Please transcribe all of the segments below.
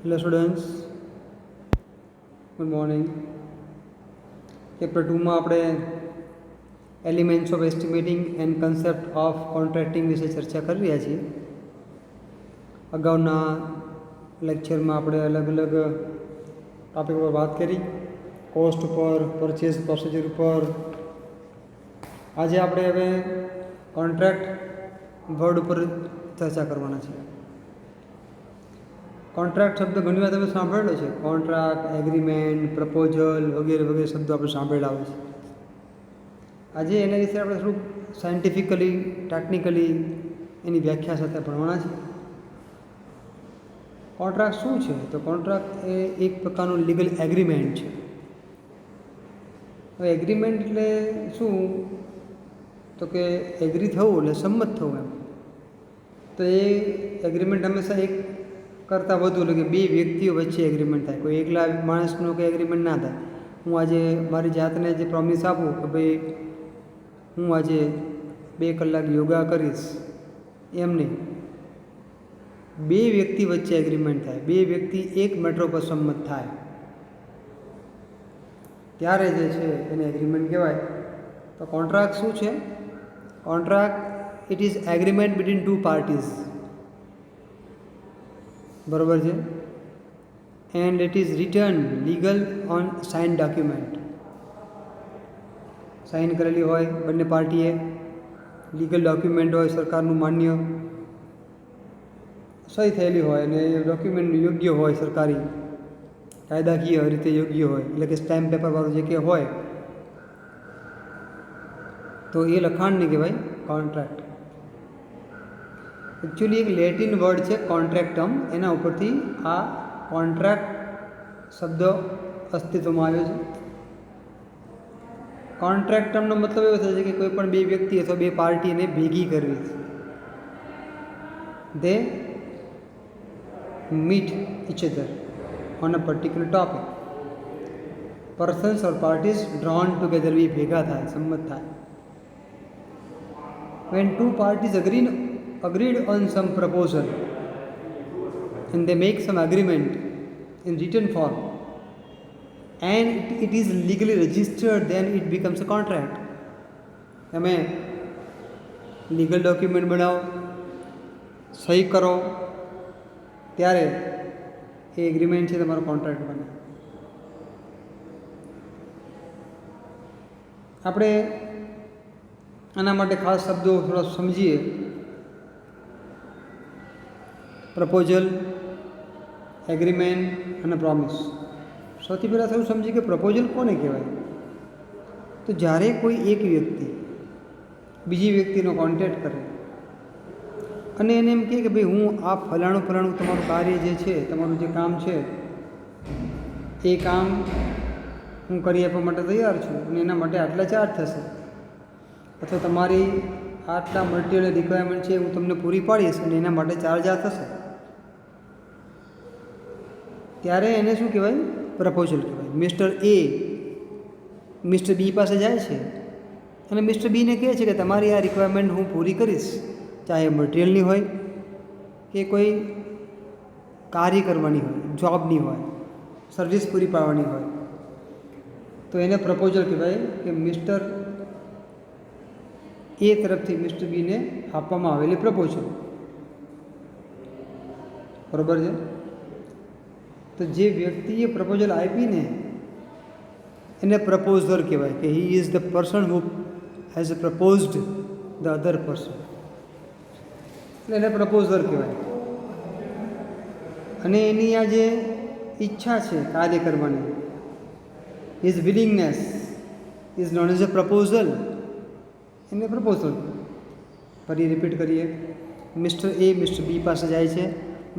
Hello students, good morning. Chapter 2માં આપણે elements of estimating and concept of contracting વિશે ચર્ચા કરી રહ્યા છીએ. અગાઉના લેક્ચરમાં આપણે અલગ અલગ ટોપિક પર વાત કરી, કોસ્ટ ઉપર, પરચેઝ પ્રોસિજર ઉપર. આજે આપણે હવે કોન્ટ્રાક્ટ વર્ડ ઉપર ચર્ચા કરવાના છે. કોન્ટ્રાક્ટ શબ્દ ઘણી વાર તમે સાંભળેલો છે. કોન્ટ્રાક્ટ, એગ્રીમેન્ટ, પ્રપોઝલ વગેરે વગેરે શબ્દો આપણે સાંભળેલા હોય છે. આજે એના વિશે આપણે થોડુંક સાયન્ટિફિકલી, ટેકનિકલી એની વ્યાખ્યા સાથે ભણવાના છે. કોન્ટ્રાક્ટ શું છે? તો કોન્ટ્રાક્ટ એ એક પ્રકારનું લીગલ એગ્રીમેન્ટ છે. હવે એગ્રીમેન્ટ એટલે શું? તો કે એગ્રી થવું એટલે સંમત થવું એમ. તો એ એગ્રીમેન્ટ હંમેશા એક કરતાં વધુ એટલે કે બે વ્યક્તિઓ વચ્ચે એગ્રીમેન્ટ થાય. કોઈ એકલા માણસનો કંઈ એગ્રીમેન્ટ ના થાય. હું આજે મારી જાતને જે પ્રોમિસ આપું કે ભાઈ હું આજે 2 કલાક યોગા કરીશ, એમ નહીં. બે વ્યક્તિ વચ્ચે એગ્રીમેન્ટ થાય, બે વ્યક્તિ એક મેટર પર સંમત થાય ત્યારે જે છે એને એગ્રીમેન્ટ કહેવાય. તો કોન્ટ્રાક્ટ શું છે? Contract it is agreement between 2 parties. બરાબર છે? And it is written legal on sign document. Sign કરેલી હોય બંને પાર્ટીએ, લીગલ ડોક્યુમેન્ટ હોય, સરકારનું માન્ય સહી થયેલી હોય અને એ ડોક્યુમેન્ટ યોગ્ય હોય, સરકારી કાયદાકીય રીતે યોગ્ય હોય, એટલે કે સ્ટેમ્પ પેપરવાળું જે કે હોય, તો એ લખાણને કહેવાય કોન્ટ્રાક્ટ. એકચ્યુઅલી એક લેટિન વર્ડ છે કોન્ટ્રાક્ટમ, એના ઉપરથી આ કોન્ટ્રાક્ટ શબ્દ અસ્તિત્વમાં આવ્યો છે. કોન્ટ્રાક્ટમનો મતલબ એવો થાય છે કે કોઈ પણ બે વ્યક્તિ અથવા બે પાર્ટીને ભેગી કરવી છે. દે meet each other on a particular topic. Persons or parties drawn together भी ભેગા થાય, સંમત થાય. When 2 parties agreed on some proposal and they make some agreement in written form and it is legally registered, then it becomes a contract. તમે legal document બનાવો, સહી કરો, ત્યારે એ એગ્રીમેન્ટ છે તમારો કોન્ટ્રાક્ટ બને. આપણે આના માટે ખાસ શબ્દો થોડા સમજીએ. પ્રપોઝલ, એગ્રીમેન્ટ અને પ્રોમિસ. સૌથી પહેલાં થોડું સમજીએ કે પ્રપોઝલ કોને કહેવાય. તો જ્યારે કોઈ એક વ્યક્તિ બીજી વ્યક્તિનો કોન્ટેક્ટ કરે અને એને એમ કહે કે ભાઈ હું આ ફલાણું તમારું કાર્ય જે છે, તમારું જે કામ છે, એ કામ હું કરી આપવા માટે તૈયાર છું અને એના માટે આટલા ચાર્જ થશે, અથવા તમારી આટલા મટીરિયલ રિક્વાયરમેન્ટ છે હું તમને પૂરી પાડીશ અને એના માટે ચાર્જ આ થશે, ત્યારે એને શું કહેવાય? પ્રપોઝલ કહેવાય. મિસ્ટર એ મિસ્ટર બી પાસે જાય છે અને મિસ્ટર બીને કહે છે કે તમારી આ રિક્વાયરમેન્ટ હું પૂરી કરીશ, ચાહે મટીરિયલની હોય કે કોઈ કાર્ય કરવાની હોય, જોબની હોય, સર્વિસ પૂરી પાડવાની હોય, તો એને પ્રપોઝલ કહેવાય કે મિસ્ટર એ તરફથી મિસ્ટર બીને આપવામાં આવેલી પ્રપોઝલ. બરાબર છે? તો જે વ્યક્તિએ પ્રપોઝલ આપીને એને પ્રપોઝર કહેવાય કે he is the person who has proposed the other person. એટલે એને પ્રપોઝર કહેવાય. અને એની આ જે ઈચ્છા છે કાર્ય કરવાની, his willingness is known as a proposal, એને પ્રપોઝલ. ફરી રિપીટ કરીએ. મિસ્ટર એ મિસ્ટર બી પાસે જાય છે.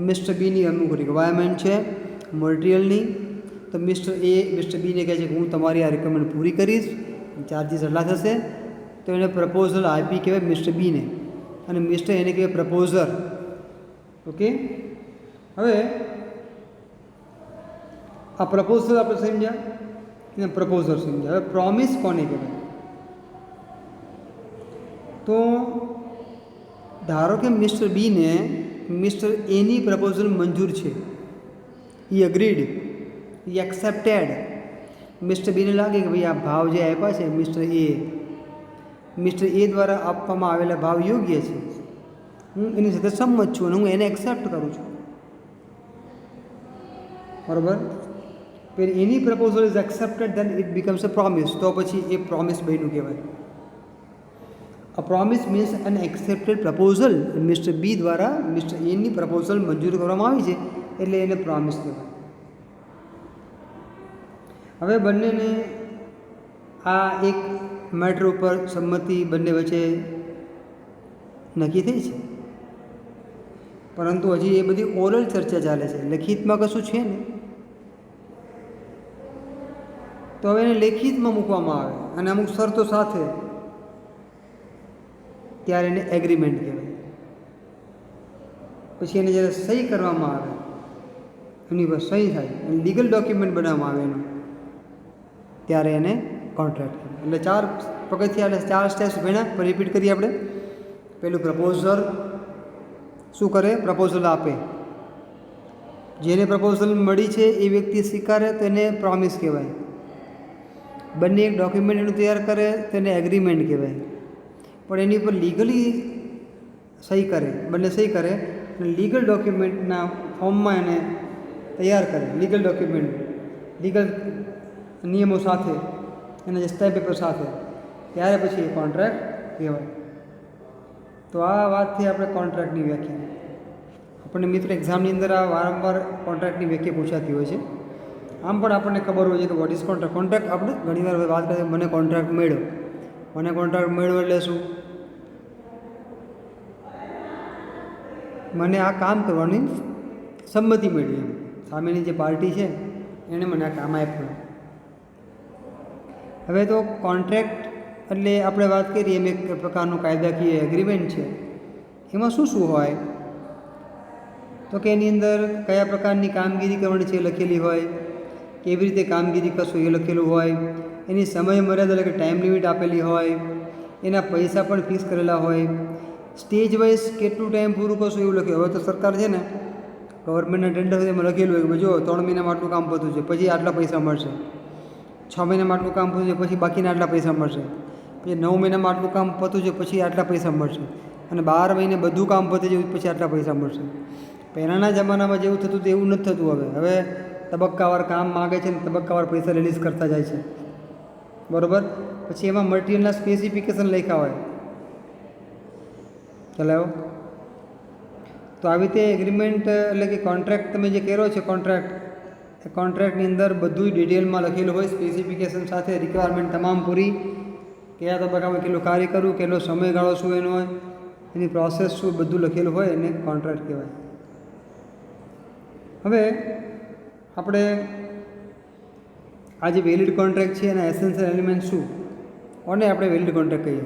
મિસ્ટર બીની અમુક રિક્વાયરમેન્ટ છે મટીરિયલની, તો મિસ્ટર એ મિસ્ટર બીને કહે છે કે હું તમારી આ રિક્વાયરમેન્ટ પૂરી કરીશ, ચાર્જીસ એટલા થશે. તો એને પ્રપોઝલ આપી કહેવાય મિસ્ટર બીને, અને મિસ્ટર એને કહેવાય પ્રપોઝર. ઓકે, હવે આ પ્રપોઝલ આપણે સમજ્યા, એને પ્રપોઝર સમજ્યા. હવે પ્રોમિસ કોને કહેવાય? તો ધારો કે મિસ્ટર બીને મિસ્ટર એની પ્રપોઝલ મંજૂર છે એ અગ્રીડ, એ એક્સેપ્ટેડ. મિસ્ટર બીને લાગે કે ભાઈ આ ભાવ જે આપ્યા છે મિસ્ટર એ દ્વારા આપવામાં આવેલા ભાવ યોગ્ય છે, હું એની સાથે સંમત છું અને હું એને એક્સેપ્ટ કરું છું. બરાબર. પછી એની proposal is accepted then it becomes a promise. તો પછી એ પ્રોમિસ બન્યું કહેવાય. A promise means an accepted proposal. Mister B દ્વારા મિસ્ટર એની પ્રપોઝલ મંજૂર કરવામાં આવી છે એટલે એને પ્રોમિસ કહેવાય. હવે બંનેને આ એક મેટર ઉપર સંમતિ બંને વચ્ચે નક્કી થઈ છે, પરંતુ હજી એ બધી ઓરલ ચર્ચા ચાલે છે, લેખિતમાં કશું છે ને. તો હવે એને લેખિતમાં મૂકવામાં આવે અને અમુક શરતો સાથે, ત્યારે એને એગ્રીમેન્ટ કહેવાય. પછી એને જ્યારે સહી કરવામાં આવે, એની પર સહી થાય અને લીગલ ડોક્યુમેન્ટ બનાવવામાં આવે એનું, ત્યારે એને કોન્ટ્રાક્ટ કહેવાય. એટલે 4 પગથિયાં, એટલે 4 સ્ટેપ્સ ભણ્યા. રિપીટ કરીએ આપણે. પહેલું પ્રપોઝર શું કરે? પ્રપોઝલ આપે. જેને પ્રપોઝલ મળી છે એ વ્યક્તિ સ્વીકારે તો એને પ્રોમિસ કહેવાય. બંને એક ડોક્યુમેન્ટ એનું તૈયાર કરે તો એને એગ્રીમેન્ટ કહેવાય. પણ એની ઉપર લીગલી સહી કરે, બંને સહી કરે અને લીગલ ડોક્યુમેન્ટના ફોર્મમાં એને તૈયાર કરે. લીગલ ડોક્યુમેન્ટ, લીગલ નિયમો સાથે, એના જે સ્ટેમ્પ પેપર સાથે, ત્યારે પછી એ કોન્ટ્રાક્ટ કહેવાય. તો આ વાતથી આપણે કોન્ટ્રાક્ટની વ્યાખ્યા, આપણને મિત્ર એક્ઝામની અંદર આ વારંવાર કોન્ટ્રાક્ટની વ્યાખ્યા પૂછાતી હોય છે. આમ પણ આપણને ખબર હોય છે કે વોટ ઇઝ કોન્ટ્રાક્ટ. કોન્ટ્રાક્ટ આપણે ઘણીવાર વાત કરીએ, મને કોન્ટ્રાક્ટ મળ્યો. મને કોન્ટ્રાક્ટ મળ્યો એટલે શું? મને આ કામ કરવાની સંમતિ મળી. એમ સામેની જે પાર્ટી છે એણે મને આ કામ આપ્યું. હવે તો કોન્ટ્રાક્ટ એટલે આપણે વાત કરીએ એમ એક પ્રકારનું કાયદાકીય એગ્રીમેન્ટ છે. એમાં શું શું હોય? તો કે એની અંદર કયા પ્રકારની કામગીરી કરવાની છે એ લખેલી હોય, કેવી રીતે કામગીરી કરશો એ લખેલું હોય, એની સમય મર્યાદા એટલે કે ટાઈમ લિમિટ આપેલી હોય, એના પૈસા પણ ફિક્સ કરેલા હોય, સ્ટેજ વાઇઝ કેટલું ટાઈમ પૂરું કરશો એવું લખ્યું. હવે તો સરકાર છે ને, ગવર્મેન્ટના ટેન્ડર એમાં લખેલું હોય કે જો 3 મહિનામાં આટલું કામ પતું છે પછી આટલા પૈસા મળશે, 6 મહિનામાં આટલું કામ પતું છે પછી બાકીના આટલા પૈસા મળશે, પછી 9 મહિનામાં આટલું કામ પતું છે પછી આટલા પૈસા મળશે, અને 12 મહિને બધું કામ પતી જાય પછી આટલા પૈસા મળશે. પહેલાંના જમાનામાં જેવું થતું હતું એવું નથી થતું. હવે તબક્કાવાર કામ માગે છે ને તબક્કાવાર પૈસા રિલીઝ કરતા જાય છે. બરાબર. પછી એમાં મટીરિયલના સ્પેસિફિકેશન લખ્યા હોય. ચલાવો. તો આવી રીતે એગ્રીમેન્ટ એટલે કે કોન્ટ્રાક્ટ તમે જે કર્યો છે કોન્ટ્રાક્ટ, એ કોન્ટ્રાક્ટની અંદર બધું ડિટેલમાં લખેલું હોય, સ્પેસિફિકેશન સાથે, રિક્વાયરમેન્ટ તમામ પૂરી, કયા તબક્કામાં કેટલું કાર્ય કરવું, કેટલો સમયગાળો શું એનો હોય, એની પ્રોસેસ શું, બધું લખેલું હોય એને કોન્ટ્રાક્ટ કહેવાય. હવે આપણે આ જે વેલિડ કોન્ટ્રાક્ટ છે એના એસેન્શિયલ એલિમેન્ટ શું, કોને આપણે વેલિડ કોન્ટ્રાક્ટ કહીએ?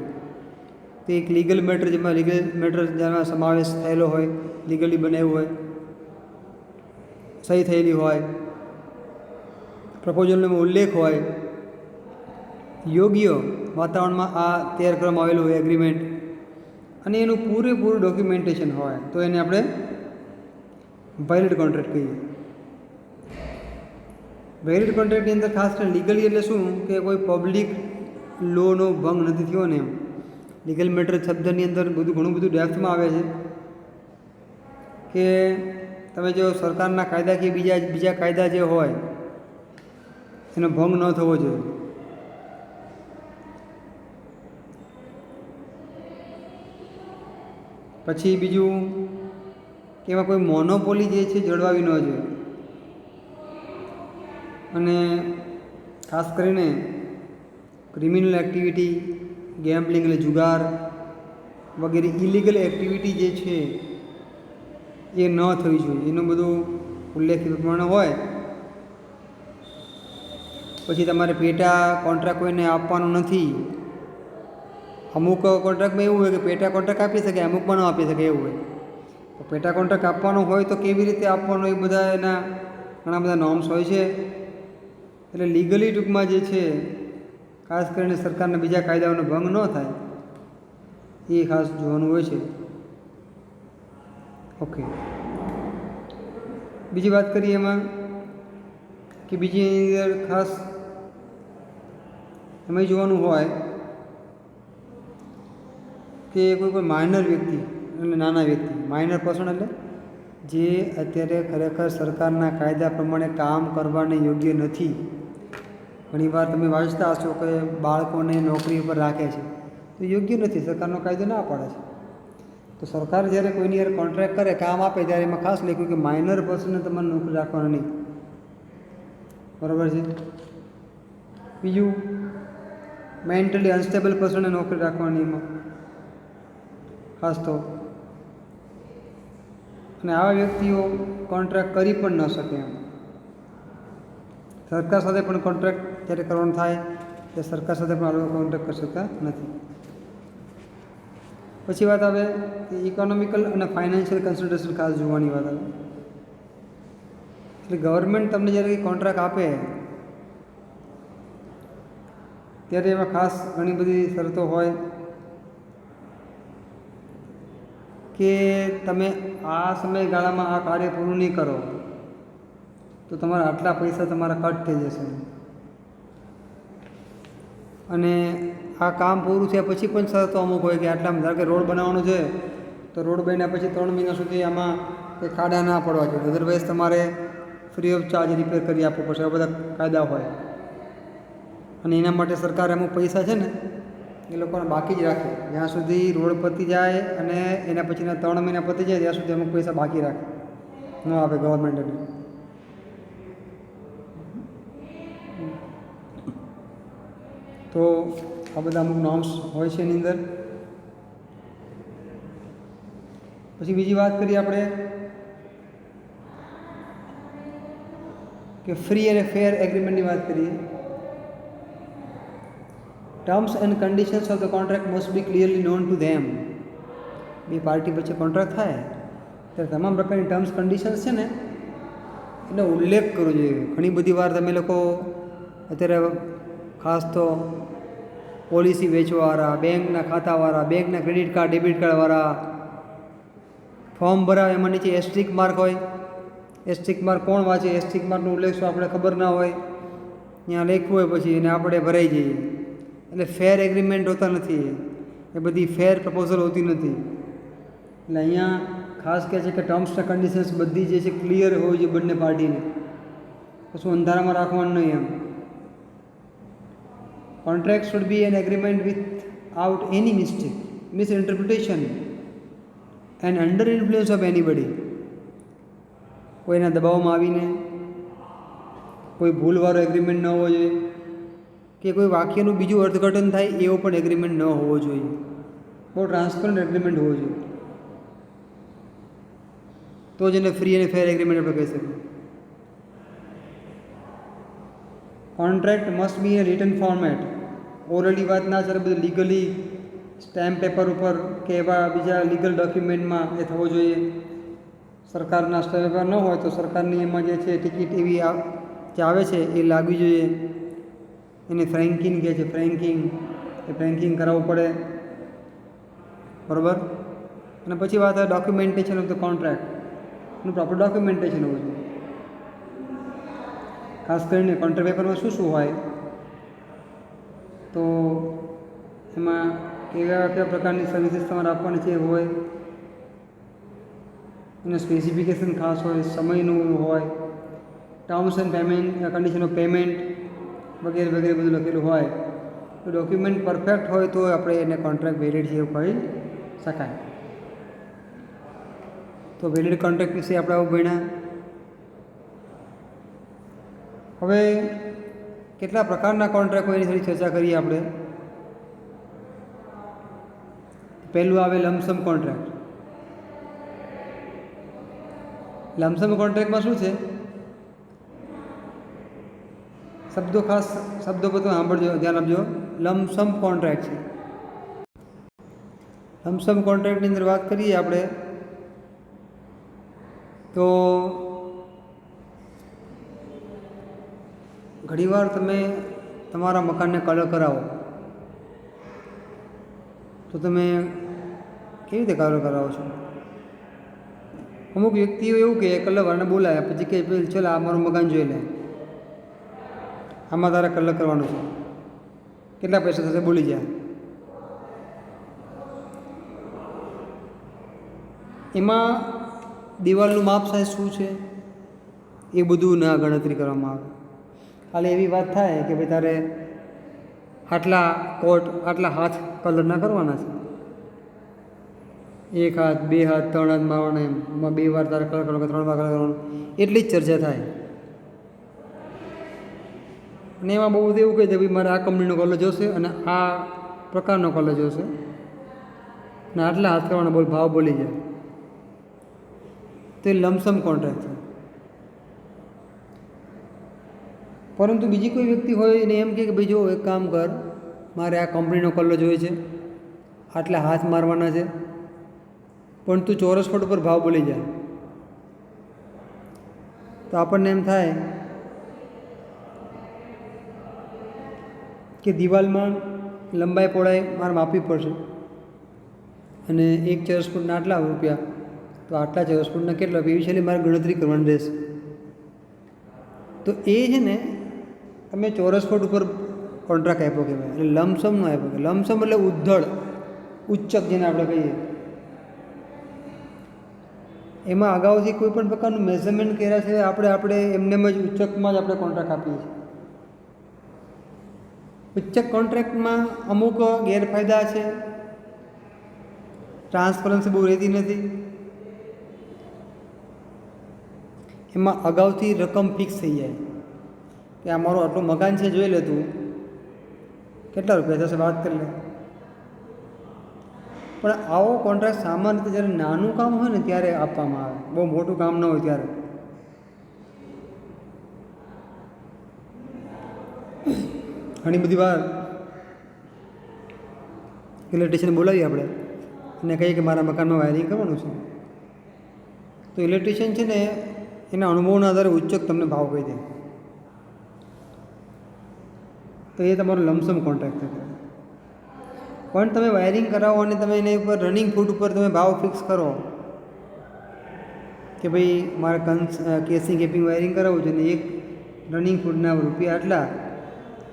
તો એક લીગલ મેટર, જેમાં લીગલ મેટર જેમાં સમાવેશ થયેલો હોય, લીગલી બનાવ્યું હોય, સહી થયેલી હોય, પ્રપોઝલનો ઉલ્લેખ હોય, યોગ્ય વાતાવરણમાં આ તૈયાર કરવામાં આવેલું હોય એગ્રીમેન્ટ, અને એનું પૂરેપૂરું ડોક્યુમેન્ટેશન હોય, તો એને આપણે વેલિડ કોન્ટ્રાક્ટ કહીએ. વેલિડ કોન્ટ્રાક્ટની અંદર ખાસ કરીને લીગલી એટલે શું કે કોઈ પબ્લિક લોનો ભંગ નથી થયો ને એમ. લીગલ મેટર શબ્દની અંદર ઘણું બધું ડેપ્થમાં આવે છે કે તમે જો સરકારના કાયદા કે બીજા કાયદા જે હોય એનો ભંગ ન થવો જોઈએ. પછી બીજું કે એમાં કોઈ મોનોપોલી જે છે જળવાવી ન જોઈએ. અને ખાસ કરીને ક્રિમિનલ એક્ટિવિટી, ગેમ્બલિંગ એટલે જુગાર વગેરે ઇલીગલ એક્ટિવિટી જે છે એ ન થવી જોઈએ, એનું બધું ઉલ્લેખિત પ્રમાણે હોય. પછી તમારે પેટા કોન્ટ્રાક્ટ કોઈને આપવાનો નથી. અમુક કોન્ટ્રાક્ટમાં એવું હોય કે પેટા કોન્ટ્રાક્ટ આપી શકે, અમુકમાં ન આપી શકે એવું હોય. તો પેટા કોન્ટ્રાક્ટ આપવાનો હોય તો કેવી રીતે આપવાનો એ બધા એના ઘણા બધા નોર્મ્સ હોય છે. એટલે લીગલી ટૂંકમાં જે છે ખાસ કરીને સરકારના બીજા કાયદાઓનો ભંગ ન થાય એ ખાસ જોવાનું હોય છે. ઓકે, બીજી વાત કરીએ એમાં કે બીજી અંદર ખાસ એમાં જોવાનું હોય કે કોઈ માઇનર વ્યક્તિ એટલે નાના વ્યક્તિ, માઇનર પર્સન એટલે જે અત્યારે ખરેખર સરકારના કાયદા પ્રમાણે કામ કરવાને યોગ્ય નથી. ઘણીવાર તમે વાંચતા હશો કે બાળકોને નોકરી ઉપર રાખે છે, તો યોગ્ય નથી, સરકારનો કાયદો ના પાડે છે. તો સરકાર જ્યારે કોઈની યાર કોન્ટ્રાક્ટ કરે, કામ આપે, ત્યારે એમાં ખાસ લખ્યું કે માઇનર પર્સનને તમારે નોકરી રાખવાનું નહીં. બરાબર છે. બીજું, મેન્ટલી અનસ્ટેબલ પર્સનને નોકરી રાખવાની એમાં ખાસ તો. અને આવા વ્યક્તિઓ કોન્ટ્રાક્ટ કરી પણ ન શકે એમ. સરકાર સાથે પણ કોન્ટ્રાક્ટ જ્યારે કરવાનું થાય ત્યારે સરકાર સાથે પણ આ લોકો કોન્ટ્રાક્ટ કરી શકતા નથી. પછી વાત આવે ઇકોનોમિકલ અને ફાઇનાન્શિયલ કન્સલ્ટેશન ખાસ જોવાની વાત આવે. એટલે ગવર્મેન્ટ તમને જ્યારે કોન્ટ્રાક્ટ આપે ત્યારે એમાં ખાસ ઘણી બધી શરતો હોય કે તમે આ સમયગાળામાં આ કાર્ય પૂરું નહીં કરો તો તમારા આટલા પૈસા તમારા કટ થઈ જશે. અને આ કામ પૂરું થયા પછી પણ શરતો અમુક હોય કે આટલામાં, ધારો કે રોડ બનાવવાનો છે તો રોડ બન્યા પછી 3 મહિના સુધી આમાં કંઈ ખાડા ના પડવા જોઈએ, અધરવાઇઝ તમારે ફ્રી ઓફ ચાર્જ રિપેર કરી આપવું પડશે. આ બધા કાયદા હોય. અને એના માટે સરકાર અમુક પૈસા છે ને એ લોકોને બાકી જ રાખે. જ્યાં સુધી રોડ પતી જાય અને એના પછીના 3 મહિના પતી જાય ત્યાં સુધી અમુક પૈસા બાકી રાખે, ન આપે ગવર્મેન્ટ એને. તો આ બધા અમુક નોર્મ્સ હોય છે એની અંદર. પછી બીજી વાત કરીએ આપણે કે ફ્રી અને ફેર એગ્રીમેન્ટની વાત કરીએ. Terms and conditions of the contract must be clearly non to them. બે પાર્ટી વચ્ચે કોન્ટ્રાક્ટ થાય ત્યારે તમામ પ્રકારની ટર્મ્સ કન્ડિશન્સ છે ને એનો ઉલ્લેખ કરવો જોઈએ. ઘણી બધી વાર તમે લોકો અત્યારે ખાસ તો પોલિસી વેચવાવાળા, બેંકના ખાતાવાળા, બેંકના ક્રેડિટ કાર્ડ ડેબિટ કાર્ડવાળા ફોર્મ ભરાવે, એમાં નીચે એસ્ટ્રિક માર્ક હોય. એસ્ટ્રિક માર્ક કોણ વાંચે? એસ્ટ્રિક માર્કનો ઉલ્લેખ શું આપણે ખબર ના હોય, ત્યાં લખ્યું હોય પછી એને આપણે ભરાઈ જઈએ. એટલે ફેર એગ્રીમેન્ટ હોતા નથી, એ બધી ફેર પ્રપોઝલ હોતી નથી. એટલે અહીંયા ખાસ કહે છે કે ટર્મ્સ એન્ડ કન્ડિશન્સ બધી જે છે ક્લિયર હોવી જોઈએ બંને પાર્ટીને, કશું અંધારામાં રાખવાનું નહીં એમ. Contract should be an agreement without any mistake, misinterpretation and under influence of anybody. કોઈના દબાવમાં આવીને કોઈ ભૂલવાળો એગ્રીમેન્ટ ન હોવો જોઈએ કે કોઈ વાક્યનું બીજું અર્થઘટન થાય એવો પણ એગ્રીમેન્ટ ન હોવો જોઈએ. બહુ ટ્રાન્સપરન્ટ એગ્રીમેન્ટ હોવો જોઈએ, તો જ એને ફ્રી અને ફેર એગ્રીમેન્ટ આપણે કહી શકીએ. Contract must be in return format. Orally વાત ના ચાલે, બધું લીગલી સ્ટેમ્પ પેપર ઉપર કે એવા બીજા લીગલ ડોક્યુમેન્ટમાં એ થવો જોઈએ. સરકારના સ્ટેમ્પ પેપર ન હોય તો સરકારની એમાં જે છે ટિકિટ એવી જે આવે છે એ લાગવી જોઈએ. એને ફ્રેન્કિંગ કહે છે, ફ્રેન્કિંગ. એ ફ્રેન્કિંગ કરાવવું પડે, બરાબર. અને પછી વાત આવે ડોક્યુમેન્ટેશન ઓફ ધ કોન્ટ્રાક્ટ. એનું પ્રોપર ડોક્યુમેન્ટેશન હોવું જોઈએ. ખાસ કરીને કોન્ટ્રાક્ટ પેપરમાં શું શું હોય તો એમાં કેવા પ્રકારની સર્વિસીસ તમારે આપવાની છે હોય, એનું સ્પેસિફિકેશન ખાસ હોય, સમયનું હોય, terms and payment, condition of payment વગેરે વગેરે બધું લખેલું હોય. તો ડોક્યુમેન્ટ પરફેક્ટ હોય તો આપણે એને કોન્ટ્રાક્ટ વેલિડ છે એવું કહી શકાય. તો વેલિડ કોન્ટ્રાક્ટ વિશે આપણે આવું ભણ્યા. હવે કેટલા પ્રકારના કોન્ટ્રાક્ટ હોય એની થોડી ચર્ચા કરીએ આપણે. પહેલું આવે લમસમ કોન્ટ્રાક્ટ. લમસમ કોન્ટ્રાક્ટમાં શું છે? શબ્દો ખાસ શબ્દો પર સાંભળજો, ધ્યાન આપજો. લમસમ કોન્ટ્રાક્ટ છે. લમસમ કોન્ટ્રાક્ટની અંદર વાત કરીએ આપણે તો ઘણીવાર તમે તમારા મકાનને કલર કરાવો તો તમે કેવી રીતે કલર કરાવો છો? અમુક વ્યક્તિઓ એવું કે કલરવાળાને બોલાવે, પછી કે ચાલ આ મારું મકાન જોઈ લે. આમાં તારે કલર કરવાનું છે, કેટલા પૈસા થશે બોલી જા. એમાં દિવાલનું માપ સાઈઝ શું છે એ બધું ના ગણતરી કરવામાં આવે. ખાલી એવી વાત થાય કે ભાઈ તારે આટલા કોટ આટલા હાથ કલરના કરવાના છે, 1 હાથ 2 હાથ 3 હાથ મારવાના, એમાં 2 વાર તારે કલર કરવાનો કે 3 વાર કલર કરવાનો, એટલી જ ચર્ચા થાય. અને એમાં બહુ બધું એવું કહી દે ભાઈ મારે આ કંપનીનો કલર જોશે અને આ પ્રકારનો કલર જોશે અને આટલા હાથ કરવાના બોલ ભાવ બોલી જાય. તો એ લમસમ કોન્ટ્રાક્ટ છે. પરંતુ બીજી કોઈ વ્યક્તિ હોય એને એમ કે ભાઈ જો એક કામ કર, મારે આ કંપનીનો કલર જોઈએ છે, આટલા હાથ મારવાના છે, પણ તું ચોરસ ફૂટ ઉપર ભાવ બોલી જાય. તો આપણને એમ થાય કે દિવાલમાં લંબાઈ પહોળાઈ મારે માપવી પડશે અને 1 ચોરસ ફૂટના આટલા રૂપિયા, તો આટલા ચોરસ ફૂટના કેટલા એવી છેલ્લે મારે ગણતરી કરવાની રહેશે. તો એ છે ને તમે ચોરસ ફૂટ ઉપર કોન્ટ્રાક્ટ આપ્યો કહેવાય, એટલે લમસમનો આપ્યો કે લમસમ એટલે ઉદ્ધળ ઉચ્ચક જેને આપણે કહીએ. એમાં અગાઉથી કોઈ પણ પ્રકારનું મેઝરમેન્ટ કર્યા છે આપણે એમનેમ જ ઉચ્ચકમાં જ આપણે કોન્ટ્રાક્ટ આપીએ છીએ. ઉચ્ચક કોન્ટ્રાક્ટમાં અમુક ગેરફાયદા છે, ટ્રાન્સપરન્સી બહુ રહેતી નથી. એમાં અગાઉથી રકમ ફિક્સ થઈ જાય કે આ મારું આટલું મકાન છે, જોઈ લે તું કેટલા રૂપિયા થશે વાત કરી લે. પણ આવો કોન્ટ્રાક્ટ સામાન્ય રીતે જ્યારે નાનું કામ હોય ને ત્યારે આપવામાં આવે, બહુ મોટું કામ ન હોય ત્યારે. ઘણી બધી વાર ઇલેક્ટ્રિશિયન બોલાવીએ આપણે અને કહીએ કે મારા મકાનમાં વાયરિંગ કરવાનું છે, તો ઇલેક્ટ્રિશિયન છે ને એના અનુભવના આધારે ઉચ્ચક તમને ભાવ કહી દે, તો એ તમારો લમસમ કોન્ટ્રાક્ટ થશે. પણ તમે વાયરિંગ કરાવો અને તમે એની ઉપર રનિંગ ફૂટ ઉપર તમે ભાવ ફિક્સ કરો કે ભાઈ મારે કેસિંગ કેપિંગ વાયરિંગ કરાવવું છે ને એક રનિંગ ફૂટના રૂપિયા આટલા,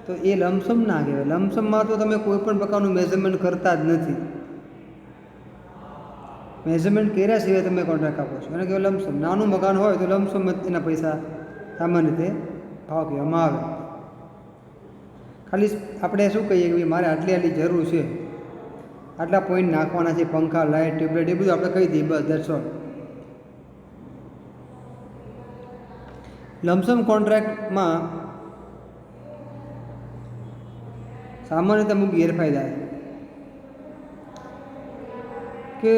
તો એ લમસમ ના કહેવાય. લમસમમાં તો તમે કોઈ પણ પ્રકારનું મેઝરમેન્ટ કરતા જ નથી. મેઝરમેન્ટ કર્યા સિવાય તમે કોન્ટ્રાક્ટ આપો છો એને કહેવાય લમસમ. નાનું મકાન હોય તો લમસમ એના પૈસા સામાન્ય રીતે ભાવ કહેવામાં આવે. ખાલી આપણે શું કહીએ કે મારે આટલી જરૂર છે, આટલા પોઈન્ટ નાખવાના છે, પંખા લાઇટ ટ્યુબલાઇટ એ બધું આપણે કહી દઈએ, બસ દેટ્સ ઓલ. લમસમ કોન્ટ્રાક્ટમાં સામાન્ય રીતે અમુક ગેરફાયદા કે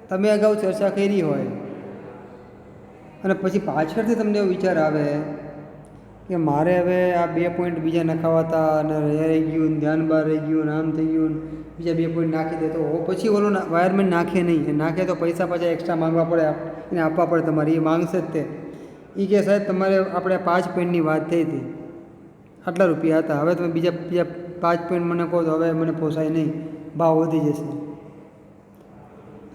તમે અગાઉ ચર્ચા કરી હોય અને પછી પાછળથી તમને એવો વિચાર આવે કે મારે હવે આ 2 પોઈન્ટ બીજા નખાવાતા અને રહી ગયું, ધ્યાન બહાર રહી ગયું, આમ થઈ ગયું, બીજા 2 પોઈન્ટ નાખી દે, તો પછી ઓલો વાયરમેન નાખે નહીં, નાખે તો પૈસા પાછા એક્સ્ટ્રા માંગવા પડે, એને આપવા પડે તમારે, એ માંગશે જ તે. એ કે સાહેબ તમારે આપણે 5 પોઈન્ટની વાત થઈ હતી, આટલા રૂપિયા હતા, હવે તમે બીજા 5 પોઈન્ટ મને કહો તો હવે મને પોસાય નહીં, ભાવ વધી જશે.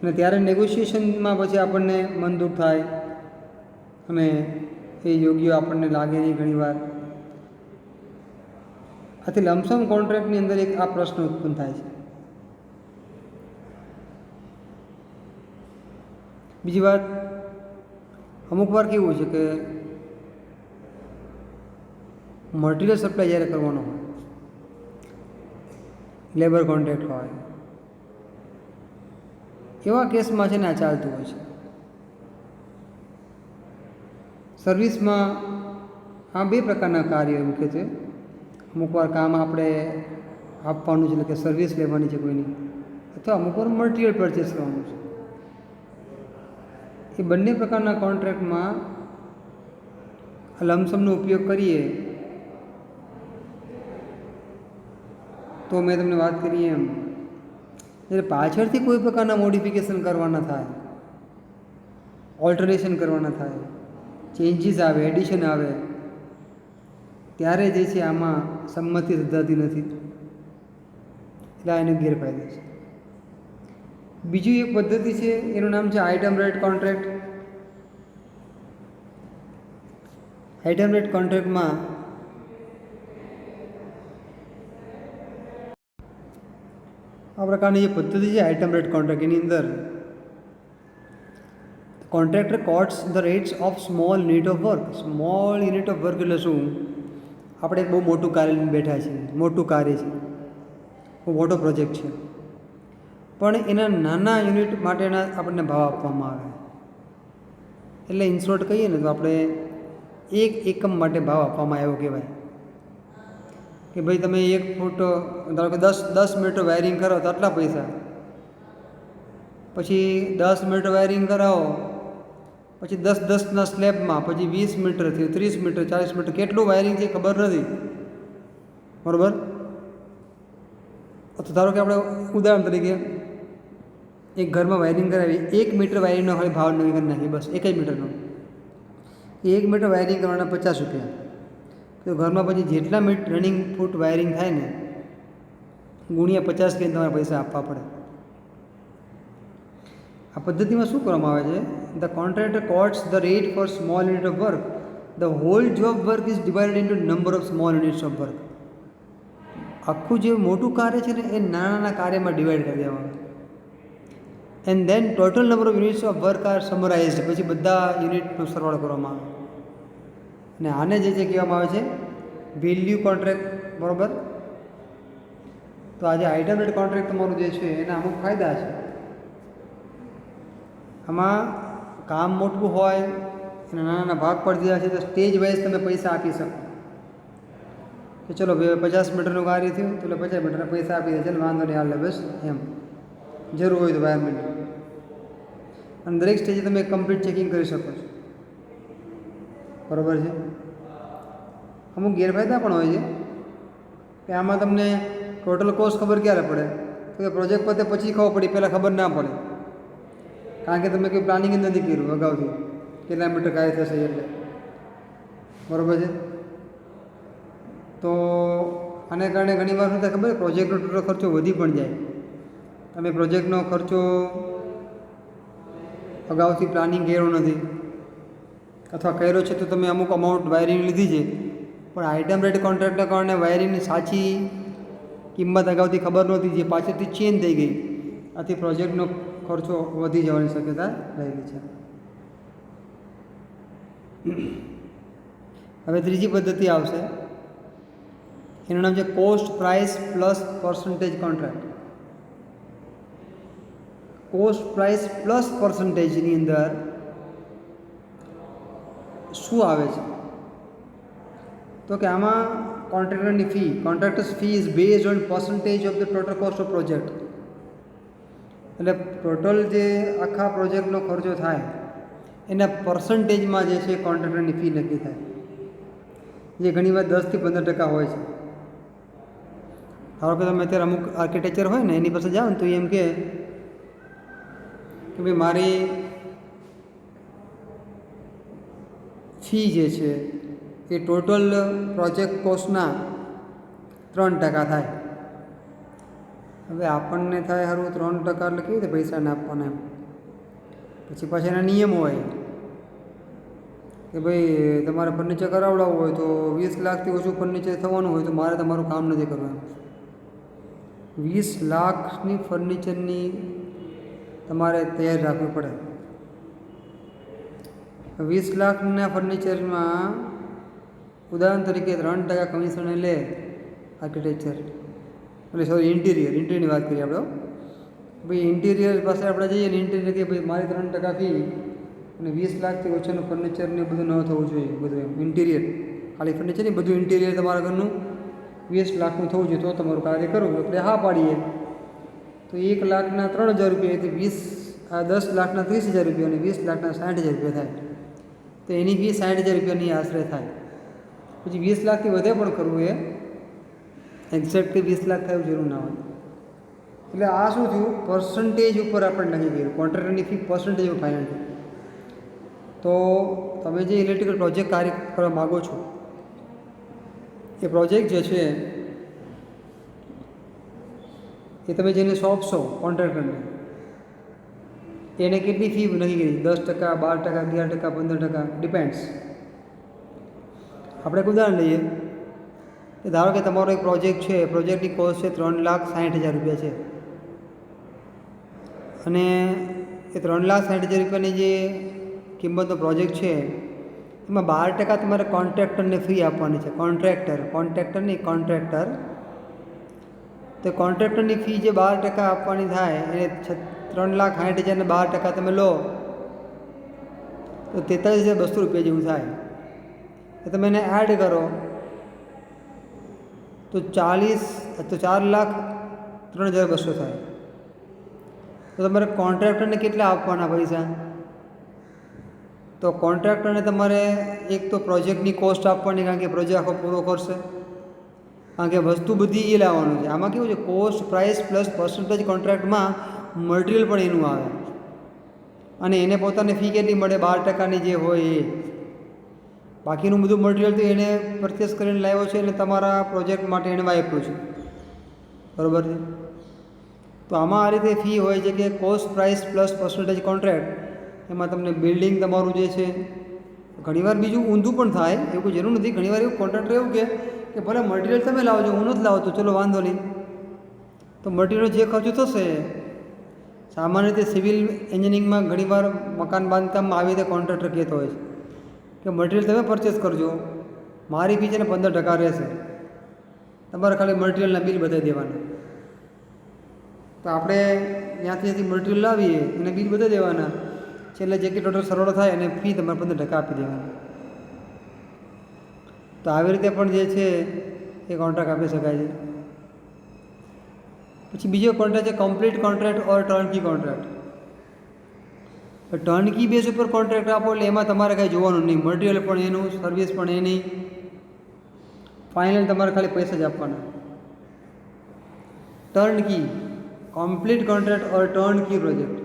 અને ત્યારે નેગોશિએશનમાં પછી આપણને મન દુઃખ થાય અને એ યોગ્ય આપણને લાગે નહીં ઘણીવાર. આથી લમસમ કોન્ટ્રાક્ટની અંદર એક આ પ્રશ્ન ઉત્પન્ન થાય છે. બીજી વાત, અમુક વાર કેવું છે કે મટીરિયલ સપ્લાય જ્યારે કરવાનો હોય, લેબર કોન્ટ્રાક્ટ હોય, એવા કેસમાં છે ને આ ચાલતું હોય છે. સર્વિસમાં આ 2 પ્રકારના કાર્યો મુખ્યત્વે. અમુક વાર કામ આપણે આપવાનું છે, એટલે કે સર્વિસ લેવાની છે કોઈની, અથવા અમુક વાર મટીરિયલ પરચેસ કરવાનું છે. એ બંને પ્રકારના કોન્ટ્રાક્ટમાં લમસમનો ઉપયોગ કરીએ તો મેં તમને વાત કરી એમ, જ્યારે પાછળથી કોઈ પ્રકારના મોડિફિકેશન કરવાના થાય, ઓલ્ટરેશન કરવાના થાય, ચેન્જીસ આવે, એડિશન આવે, ત્યારે જે છે આમાં સંમતિ સિદ્ધાતી નથી, એટલે એનો ગેરફાયદો છે. બીજી એક પદ્ધતિ છે, એનું નામ છે item rate contract. Item rate કોન્ટ્રાક્ટમાં આ પ્રકારની જે પદ્ધતિ છે આઇટમ રેટ કોન્ટ્રાક્ટ, એની અંદર contractor quotes the rates of small unit of work. Small unit of work એટલે શું? આપણે એક બહુ મોટું કાર્ય લઈને બેઠા છીએ, મોટું કાર્ય છે, બહુ મોટો પ્રોજેક્ટ છે, પણ એના નાના યુનિટ માટેના આપણને ભાવ આપવામાં આવે. એટલે ઇન શોર્ટ કહીએ ને તો આપણે એક એકમ માટે ભાવ આપવામાં આવ્યો કહેવાય કે ભાઈ તમે 1 ફૂટ ધારો કે 10 મીટર વાયરિંગ કરો તો આટલા પૈસા, પછી 10 મીટર વાયરિંગ કરાવો પછી 10-10ના સ્લેબમાં પછી 20 મીટર થયું, 30 મીટર, 40 મીટર, કેટલું વાયરિંગ છે ખબર નથી, બરાબર. તો ધારો કે આપણે ઉદાહરણ તરીકે એક ઘરમાં વાયરિંગ કરાવી, 1 મીટર વાયરિંગનો ખાલી ભાવ નક્કી કરી નાખીએ, બસ 1 જ મીટરનો. 1 મીટર વાયરિંગ કરવાના 50 રૂપિયા. તો ઘરમાં પછી જેટલા રનિંગ ફૂટ વાયરિંગ થાય ને ગુણ્યા 50 કરીને તમારે પૈસા આપવા પડે. આ પદ્ધતિમાં શું કરવામાં આવે છે? The contractor quotes the rate for small unit of work. The whole job work is divided into number of small units of work. આખું જે મોટું કાર્ય છે ને એ નાના નાના કાર્યમાં ડિવાઈડ કરી દેવાનું. And then total number of units of work are summarized. પછી બધા યુનિટનો સરવાળો કરવામાં આવે અને આને જે કહેવામાં આવે છે વેલ્યુ કોન્ટ્રાક્ટ, બરાબર. તો આજે આઇટમ રેટ કોન્ટ્રાક્ટ તમારું જે છે એના અમુક ફાયદા છે. આમાં કામ મોટું હોય, એના નાના નાના ભાગ પડી દીધા છે તો સ્ટેજ વાઇઝ તમે પૈસા આપી શકો કે ચલો 50 મીટરનું કાર્ય થયું તો એટલે 50 મીટરના પૈસા આપી દે, ચાલો વાંધો નહીં, હાલ બસ એમ જરૂર હોય તો વાયરમેન્ટ. અને દરેક સ્ટેજે તમે કમ્પ્લીટ ચેકિંગ કરી શકો છો, બરાબર છે. અમુક ગેરફાયદા પણ હોય છે કે આમાં તમને ટોટલ કોસ્ટ ખબર ક્યારે પડે તો કે પ્રોજેક્ટ પતે પછી ખબર પડી, પહેલાં ખબર ના પડે, કારણ કે તમે કોઈ પ્લાનિંગ જ નથી કર્યું અગાઉથી કેટલા મીટર કાર્ય થશે એટલે, બરાબર છે. તો આને કારણે ઘણીવાર શું થાય ખબર, પ્રોજેક્ટનો ટોટલ ખર્ચો વધી પણ જાય. તમે પ્રોજેક્ટનો ખર્ચો અગાઉથી પ્લાનિંગ કર્યો નથી અથવા કર્યો છે તો તમે અમુક અમાઉન્ટ વાયરિંગ લીધી છે, પણ આઇટમ રેટ કોન્ટ્રાક્ટના કારણે વાયરિંગની સાચી કિંમત અગાઉથી ખબર નહોતી, જે પાછળથી ચેન્જ થઈ ગઈ, આથી પ્રોજેક્ટનો ખર્ચો વધી જવાની શક્યતા રહેલી છે. હવે ત્રીજી પદ્ધતિ આવશે, એનું નામ છે cost price plus percentage contract. Cost price plus પર્સન્ટેજની અંદર શું આવે છે તો કે આમાં કોન્ટ્રાક્ટરની fee, contractors fee is based on percentage of the total cost of project. એટલે ટોટલ જે આખા પ્રોજેક્ટનો ખર્ચો થાય એના પર્સન્ટેજમાં જે છે કોન્ટ્રાક્ટરની ફી નક્કી થાય, જે ઘણીવાર 10 થી 15% હોય છે. ધારો કે તમે અત્યારે અમુક આર્કિટેક્ચર હોય ને એની પાસે જાઓ ને તો એમ કે ભાઈ મારી ફી જે છે એ ટોટલ પ્રોજેક્ટ કોસ્ટના 3% થાય. હવે આપણને થાય સારું 3% એટલે કેવી રીતે પૈસા ના આપવાના એમ. પછી પાછા એના નિયમો હોય કે ભાઈ તમારે ફર્નિચર કરાવડાવવું હોય તો 20 લાખથી ઓછું ફર્નિચર થવાનું હોય તો મારે તમારું કામ નથી કરવાનું. 20 લાખની ફર્નિચરની તમારે તૈયાર રાખવી પડે. 20 લાખના ફર્નિચરમાં ઉદાહરણ તરીકે 3% કમિશન લે આર્કિટેક્ચર, એટલે સોરી ઇન્ટિરિયરની વાત કરીએ આપણે. ભાઈ ઇન્ટિરિયર પાસે આપણે જઈએ ને ઇન્ટિરિયર કે ભાઈ મારી 3% ફી અને 20 લાખથી ઓછાનું ફર્નિચરને બધું ન થવું જોઈએ, બધું ઇન્ટિરિયર ખાલી ફર્નિચર નહીં, બધું ઇન્ટિરિયર તમારા ઘરનું 20 લાખનું થવું જોઈએ તો તમારું કાર્ય કરવું. આપણે હા પાડીએ તો 1 લાખના 3,000 રૂપિયા, એટલે 10 લાખના 30,000 રૂપિયા અને 20 લાખના 60,000 રૂપિયા થાય. તો એની ફી 60,000 રૂપિયાની આશરે થાય. પછી 20 લાખથી વધે પણ કરવું એ એક્ઝેક્ટલી 20 લાખ થાય જરૂર ના હોય. એટલે આ શું થયું, પર્સન્ટેજ ઉપર આપણે નક્કી કર્યું, કોન્ટ્રાક્ટરની ફી પર્સન્ટેજ ઉપર ફાઇનલ થયું. તો તમે જે ઇલેક્ટ્રિકલ પ્રોજેક્ટ કાર્ય કરવા માગો છો એ પ્રોજેક્ટ જે છે એ તમે જેને સોંપશો કોન્ટ્રાક્ટરને એને કેટલી ફી નક્કી કરી, 10%, 12%, 11%, 15%, ડિપેન્ડ્સ. આપણે એક ઉદાહરણ લઈએ કે ધારો કે તમારો એક પ્રોજેક્ટ છે, પ્રોજેક્ટની કોસ્ટ છે 3,60,000 રૂપિયા છે. અને એ 3,60,000 જે કિંમતનો પ્રોજેક્ટ છે એમાં 12% તમારે કોન્ટ્રાક્ટરને ફી આપવાની છે. કોન્ટ્રાક્ટર નહીં, કોન્ટ્રાક્ટર. તો કોન્ટ્રાક્ટરની ફી જે 12% આપવાની થાય એ 3,60,000 12% તમે લો તો 43,200 રૂપિયા જેવું થાય. તો તમે એને એડ કરો તો 4,03,200 થાય. તો તમારે કોન્ટ્રાક્ટરને કેટલા આપવાના પૈસા? તો કોન્ટ્રાક્ટરને તમારે એક તો પ્રોજેક્ટની કોસ્ટ આપવાની, કારણ કે પ્રોજેક્ટ આખો પૂરો કરશે, કારણ કે વસ્તુ બધી એ લાવવાનું છે. આમાં કેવું છે, કોસ્ટ પ્રાઇસ પ્લસ પર્સન્ટેજ કોન્ટ્રાક્ટમાં મટીરિયલ પણ એનું આવે અને એને પોતાને ફી કેટલી મળે? 12%ની જે હોય એ. બાકીનું બધું મટીરિયલ તો એને પરચેસ કરીને લાવ્યો છે એટલે તમારા પ્રોજેક્ટ માટે એને વાપર્યું છે, બરાબર છે. તો આમાં આ રીતે ફી હોય છે કે cost price plus percentage contract. એમાં તમને બિલ્ડિંગ તમારું જે છે, ઘણીવાર બીજું ઊંધું પણ થાય, એવું કોઈ જરૂર નથી. ઘણીવાર એવું કોન્ટ્રાક્ટર એવું કે ભલે મટીરિયલ તમે લાવજો, હું નથી લાવતો, ચલો વાંધો નહીં. તો મટીરિયલ જે ખર્ચો થશે, સામાન્ય રીતે સિવિલ એન્જિનિયરિંગમાં ઘણીવાર મકાન બાંધકામમાં આવી રીતે કોન્ટ્રાક્ટર કહેતો હોય છે કે મટીરિયલ તમે પરચેસ કરજો, મારી ફી છે ને 15% રહેશે, તમારે ખાલી મટીરિયલના બિલ બતાવી દેવાના. તો આપણે ત્યાંથી મટીરિયલ લાવીએ અને બિલ બતાવી દેવાના, છેલ્લે જે કે ટોટલ સરળ થાય અને ફી તમારે 15% આપી દેવાની. તો આવી રીતે પણ જે છે એ કોન્ટ્રાક્ટ આપી શકાય છે. પછી બીજો કોન્ટ્રાક્ટ છે કમ્પ્લીટ કોન્ટ્રાક્ટ ઓર ટર્નકી કોન્ટ્રાક્ટ. ટર્નકી બેઝ ઉપર કોન્ટ્રાક્ટ આપો એટલે એમાં તમારે કાંઈ જોવાનું નહીં, મટીરિયલ પણ એનું, સર્વિસ પણ એની, ફાઇનલ તમારે ખાલી પૈસા જ આપવાના. ટર્નકી, કમ્પ્લીટ કોન્ટ્રાક્ટ ઓર ટર્નકી પ્રોજેક્ટ.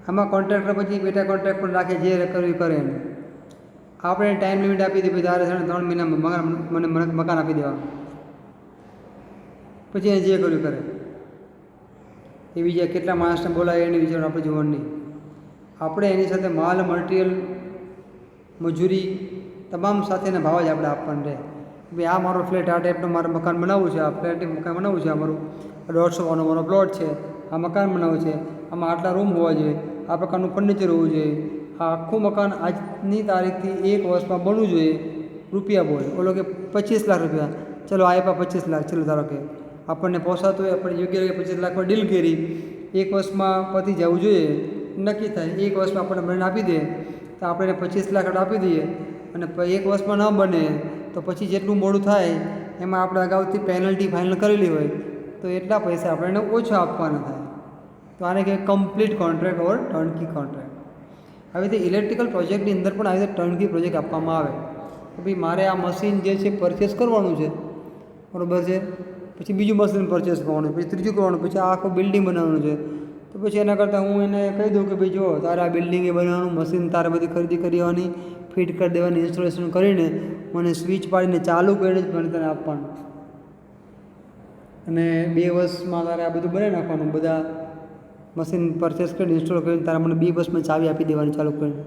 આમાં કોન્ટ્રાક્ટર પછી પેટા કોન્ટ્રાક્ટ પણ રાખે, જે કરવું કરે એને. આપણે ટાઈમ લિમિટ આપી દઈએ, તારે 3 મહિનામાં મને મકાન આપી દેવાનું, પછી એને જે કર્યું કરે. એ બીજા કેટલા માણસને બોલાવે એની વિચાર આપણે જોવાનું નહીં. આપણે એની સાથે માલ, મટીરિયલ, મજૂરી તમામ સાથેના ભાવ જ આપણે આપવાનું રહે. ભાઈ આ મારો ફ્લેટ, આ ટાઈપનું મારે મકાન બનાવવું છે, આ ફ્લેટ મકાન બનાવવું છે, આ મારું 150 મારો પ્લોટ છે, આ મકાન બનાવવું છે, આમાં આટલા રૂમ હોવા જોઈએ, આ પ્રકારનું ફર્નિચર હોવું જોઈએ, આ આખું મકાન આજની તારીખથી 1 વર્ષમાં બનવું જોઈએ. રૂપિયા બોલે ઓલો કે 25 લાખ રૂપિયા, ચલો આપ્યા 25 લાખ, ચલો ધારો કે આપણને પોસાતું હોય, આપણે યોગ્ય 25 લાખમાં ડીલ કરી, 1 વર્ષમાં પતી જવું જોઈએ, નક્કી થાય 1 વર્ષમાં આપણને મને આપી દે તો આપણે 25 લાખ આપી દઈએ, અને 1 વર્ષમાં ન બને તો પછી જેટલું મોડું થાય એમાં આપણે અગાઉથી પેનલ્ટી ફાઇનલ કરેલી હોય તો એટલા પૈસા આપણે એને ઓછા આપવાના થાય. તો આને કહેવાય કમ્પ્લીટ કોન્ટ્રાક્ટ ઓર ટર્નકી કોન્ટ્રાક્ટ. આવી રીતે ઇલેક્ટ્રિકલ પ્રોજેક્ટની અંદર પણ આવી રીતે ટર્નકી પ્રોજેક્ટ આપવામાં આવે કે ભાઈ મારે આ મશીન જે છે પરચેસ કરવાનું છે, બરાબર છે, પછી બીજું મશીન પરચેસ કરવાનું, પછી ત્રીજું કરવાનું, પછી આ આખું બિલ્ડિંગ બનાવવાનું છે. તો પછી એના કરતાં હું એને કહી દઉં કે ભાઈ જો તારે આ બિલ્ડિંગે બનાવવાનું, મશીન તારે બધી ખરીદી કરવાની, ફિટ કરી દેવાની, ઇન્સ્ટોલેશન કરીને મને સ્વિચ પાડીને ચાલુ કરીને જ મને તને આપવાનું, અને 2 વર્ષમાં તારે આ બધું બનાવી નાખવાનું, બધા મશીન પરચેસ કરીને ઇન્સ્ટોલ કરીને તારે મને 2 વર્ષમાં ચાવી આપી દેવાની ચાલુ કરીને.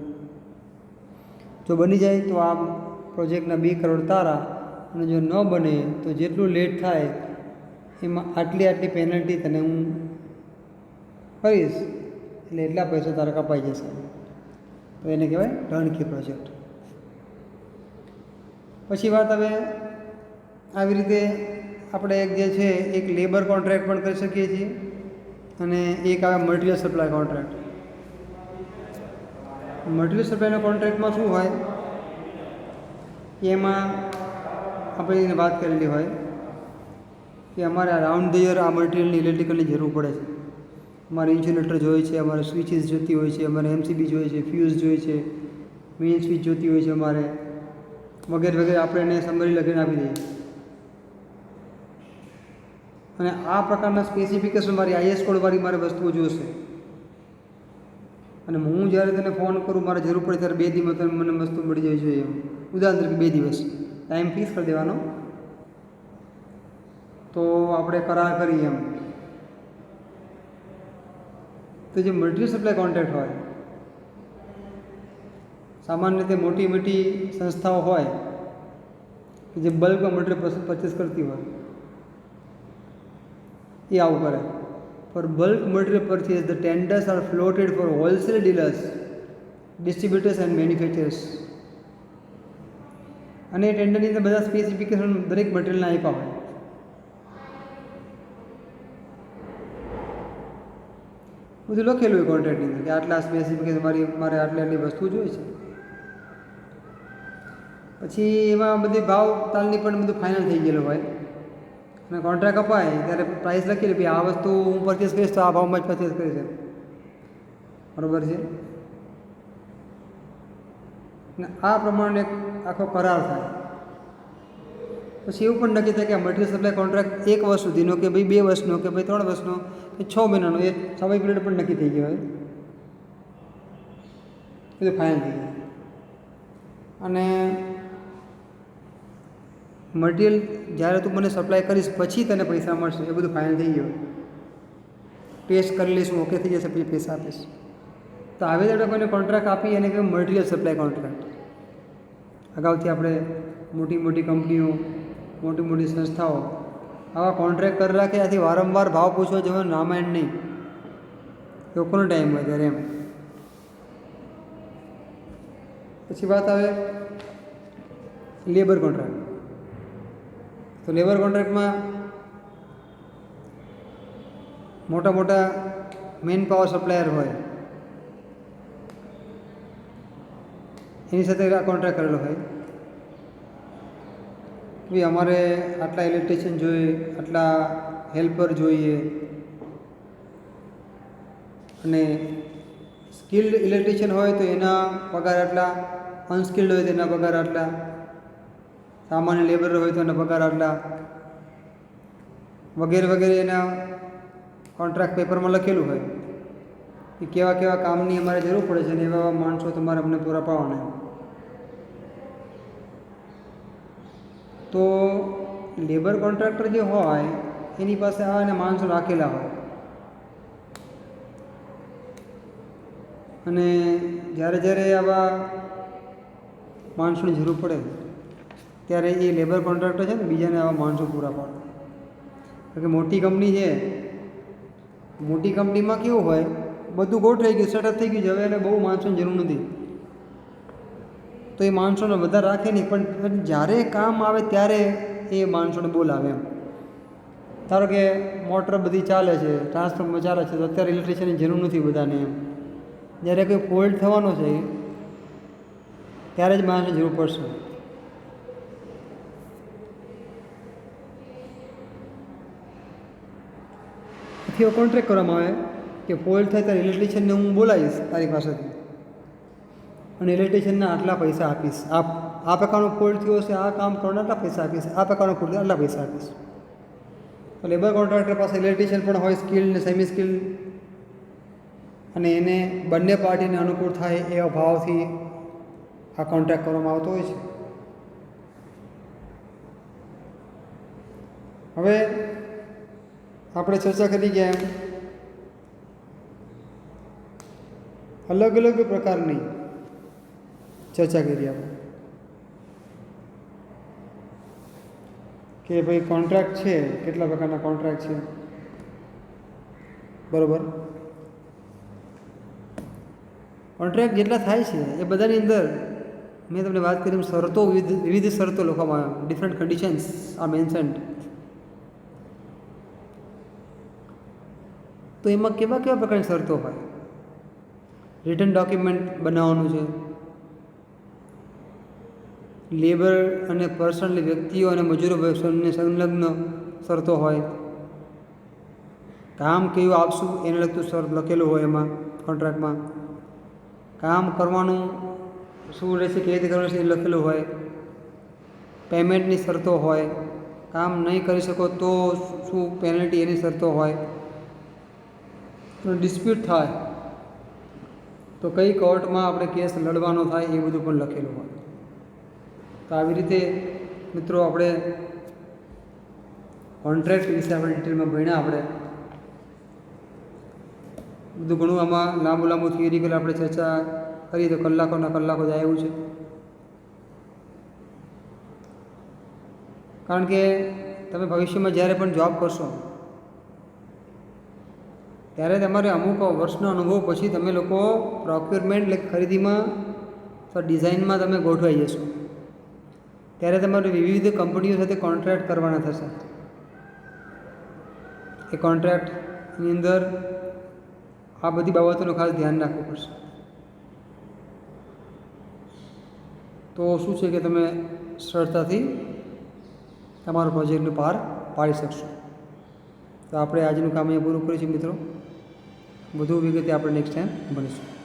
જો બની જાય તો આ પ્રોજેક્ટના 2 કરોડ તારા, અને જો ન બને તો જેટલું લેટ થાય એમાં આટલી પેનલ્ટી તને હું કરીશ, એટલે એટલા પૈસા તારા કપાઈ જશે. તો એને કહેવાય ટર્નકી પ્રોજેક્ટ. પછી વાત હવે આવી રીતે આપણે એક જે છે એક લેબર કોન્ટ્રાક્ટ પણ કરી શકીએ છીએ, અને એક આવે મટીરિયલ સપ્લાય કોન્ટ્રાક્ટ. મટીરિયલ સપ્લાયના કોન્ટ્રાક્ટમાં શું હોય, એમાં આપણે એને વાત કરેલી હોય કે અમારે આ રાઉન્ડ ધ યર આ મટીરિયલની ઇલેક્ટ્રિકલની જરૂર પડે છે. અમારે ઇન્સ્યુલેટર જોઈએ છે, અમારે સ્વિચીસ જોતી હોય છે, અમારે એમસીબી જોઈએ છે, ફ્યુઝ જોઈએ છે, મેઇન સ્વિચ જોતી હોય છે અમારે, વગેરે વગેરે આપણે એને સમરી લખીને આપી દઈએ. અને આ પ્રકારના સ્પેસિફિકેશન મારી આઈએસ કોડવાળી મારે વસ્તુઓ જોશે, અને હું જ્યારે તને ફોન કરું, મારે જરૂર પડે ત્યારે 2 દિવસમાં મને વસ્તુ મળી જાય જોઈએ. ઉદાહરણ તરીકે 2 દિવસ ટાઈમ ફિક્સ કરી દેવાનો, તો આપણે કરાર કરીએ એમ. તો જે મટીરિયલ સપ્લાય કોન્ટ્રાક્ટ હોય, સામાન્ય રીતે મોટી મોટી સંસ્થાઓ હોય કે જે બલ્કમાં મટીરિયલ પરચેસ કરતી હોય, એ આવું કરે. For bulk material purchase, the tenders are floated for wholesale dealers, distributors and manufacturers. અને એ ટેન્ડરની અંદર બધા સ્પેસિફિકેશન દરેક મટીરિયલના આપ્યા હોય. બધું લખેલું હોય કોન્ટ્રાક્ટની અંદર કે આટલા સ્પેસિફિકેશન મારે આટલી વસ્તુ જોઈએ છે. પછી એમાં બધી ભાવ તાલની પણ બધું ફાઇનલ થઈ ગયેલું હોય અને કોન્ટ્રાક્ટ અપાય ત્યારે પ્રાઇસ લખેલી ભાઈ આ વસ્તુ હું પરચેસ કરીશ તો આ ભાવમાં જ પરચેસ કરીશ, બરાબર છે. ને આ પ્રમાણે આખો કરાર થાય. પછી એવું પણ નક્કી થાય કે આ મટીરિયલ સપ્લાય કોન્ટ્રાક્ટ 1 વર્ષ સુધીનો કે ભાઈ 2 વર્ષનો કે ભાઈ 3 વર્ષનો કે 6 મહિનાનો, એ સમય પિરિયડ પણ નક્કી થઈ ગયો હોય, બધું ફાઇનલ થઈ ગયું. અને મટીરિયલ જ્યારે તું મને સપ્લાય કરીશ પછી તને પૈસા મળશે, એ બધું ફાઇનલ થઈ ગયું. ટેસ્ટ કરી લઈશું, ઓકે થઈ જશે, પછી પૈસા આપીશ. તો આવી રીતે કોઈને કોન્ટ્રાક્ટ આપી અને કહેવાય મટીરિયલ સપ્લાય કોન્ટ્રાક્ટ. અગાઉથી આપણે મોટી મોટી કંપનીઓ, મોટી મોટી સંસ્થાઓ આવા કોન્ટ્રાક્ટ કરી રાખે, આથી વારંવાર ભાવ પૂછવા જવાનું રામાયણ નહીં, લોકોનો ટાઈમ હોય ત્યારે એમ. પછી વાત આવે લેબર કોન્ટ્રાક્ટ. તો લેબર કોન્ટ્રાક્ટમાં મોટા મોટા મેન પાવર સપ્લાયર હોય એની સાથે આ કોન્ટ્રાક્ટ કરેલો હોય કે અમારે આટલા ઇલેક્ટ્રિશિયન જોઈએ, આટલા હેલ્પર જોઈએ, અને સ્કિલ્ડ ઇલેક્ટ્રિશિયન હોય તો એના પગાર આટલા, અનસ્કિલ્ડ હોય તો એના પગાર આટલા, સામાન્ય લેબર હોય તો એના પગાર આટલા, વગેરે વગેરે એના કોન્ટ્રાક્ટ પેપરમાં લખેલું હોય કે કેવા કેવા કામની અમારે જરૂર પડે છે ને એવા માણસો તમારે અમને પૂરા પાડવાના. તો લેબર કોન્ટ્રાક્ટર જે હોય એની પાસે આ અને માણસો રાખેલા હોય, અને જ્યારે જ્યારે આવા માણસોની જરૂર પડે ત્યારે એ લેબર કોન્ટ્રાક્ટર છે ને બીજાને આવા માણસો પૂરા પાડે. કારણ કે મોટી કંપની છે, મોટી કંપનીમાં કેવું હોય બધું ગોઠવાઈ ગયું, સેટઅપ થઈ ગયું છે, હવે એને બહુ માણસોની જરૂર નથી, તો એ માણસોને વધારે રાખે નહીં. પણ જ્યારે કામ આવે ત્યારે એ માણસોને બોલાવે એમ. ધારો કે મોટર બધી ચાલે છે, ટ્રાન્સફોર્મર ચાલે છે, તો અત્યારે ઇલેક્ટ્રિશિયનની જરૂર નથી બધાને એમ. જ્યારે કોઈ ફોલ્ટ થવાનો છે ત્યારે જ માણસની જરૂર પડશે. પછી એવો કોન્ટ્રાક્ટ કરવામાં આવે કે ફોલ્ટ થાય ત્યારે ઇલેક્ટ્રિશિયનને હું બોલાવીશ તારી પાસેથી અને ઇલેક્ટ્રિશિયનને આટલા પૈસા આપીશ, આ પ્રકારનો ફોલ્ટ થયો છે, આ કામ કરવાના આટલા પૈસા આપીશ, આ પ્રકારનો ફોલ્ટ આટલા પૈસા આપીશ. તો લેબર કોન્ટ્રાક્ટર પાસે ઇલેક્ટ્રિશિયન પણ હોય, સ્કિલ્ડ ને સેમી સ્કિલ્ડ, અને એને બંને પાર્ટીને અનુકૂળ થાય એવા ભાવથી આ કોન્ટ્રાક્ટ કરવામાં આવતો હોય છે. હવે આપણે ચર્ચા કરી ગયા એમ અલગ અલગ પ્રકારની ચર્ચા કરી આપણે કે ભાઈ કોન્ટ્રાક્ટ છે, કેટલા પ્રકારના કોન્ટ્રાક્ટ છે, બરાબર. કોન્ટ્રાક્ટ જેટલા થાય છે એ બધાની અંદર મેં તમને વાત કરી શરતો, વિવિધ શરતો લખવામાં આવે, ડિફરન્ટ કન્ડિશન્સ આર મેન્શન્ડ. તો એમાં કેવા કેવા પ્રકારની શરતો હોય? રિટન ડોક્યુમેન્ટ બનાવવાનું છે, લેબર અને પર્સનલ વ્યક્તિઓ અને મજૂરો સંલગ્ન શરતો હોય, કામ કયું આપશું એને લગતું શરત લખેલું હોય એમાં કોન્ટ્રાક્ટમાં, કામ કરવાનું શું રહેશે, કેવી રીતે કરવાનું છે એ લખેલું હોય, પેમેન્ટની શરતો હોય, કામ નહીં કરી શકો તો શું પેનલ્ટી એની શરતો હોય, ડિસ્પ્યુટ થાય તો કઈ કોર્ટમાં આપણે કેસ લડવાનો થાય એ બધું પણ લખેલું હોય. તો આવી રીતે મિત્રો આપણે કોન્ટ્રાક્ટ વિશે આપણે ડિટેલમાં ભણ્યા. આપણે બધું ઘણું આમાં લાંબુ થિયરિકલ આપણે ચર્ચા કરીએ તો કલાકોના કલાકો જાય એવું છે. કારણ કે તમે ભવિષ્યમાં જ્યારે પણ જોબ કરશો ત્યારે તમારે અમુક વર્ષનો અનુભવ પછી તમે લોકો પ્રોક્યુરમેન્ટ એટલે ખરીદીમાં અથવા ડિઝાઇનમાં તમે ગોઠવાઈ જશો. ત્યારે તમારે વિવિધ કંપનીઓ સાથે કોન્ટ્રાક્ટ કરવાના થશે. એ કોન્ટ્રાક્ટની અંદર આ બધી બાબતોનું ખાસ ધ્યાન રાખવું પડશે. તો શું છે કે તમે સરળતાથી તમારો પ્રોજેક્ટને પાર પાડી શકશો. તો આપણે આજનું કામ અહીંયા પૂરું કરીશું મિત્રો. વધુ વિગતે આપણે નેક્સ્ટ ટાઈમ ભણીશું.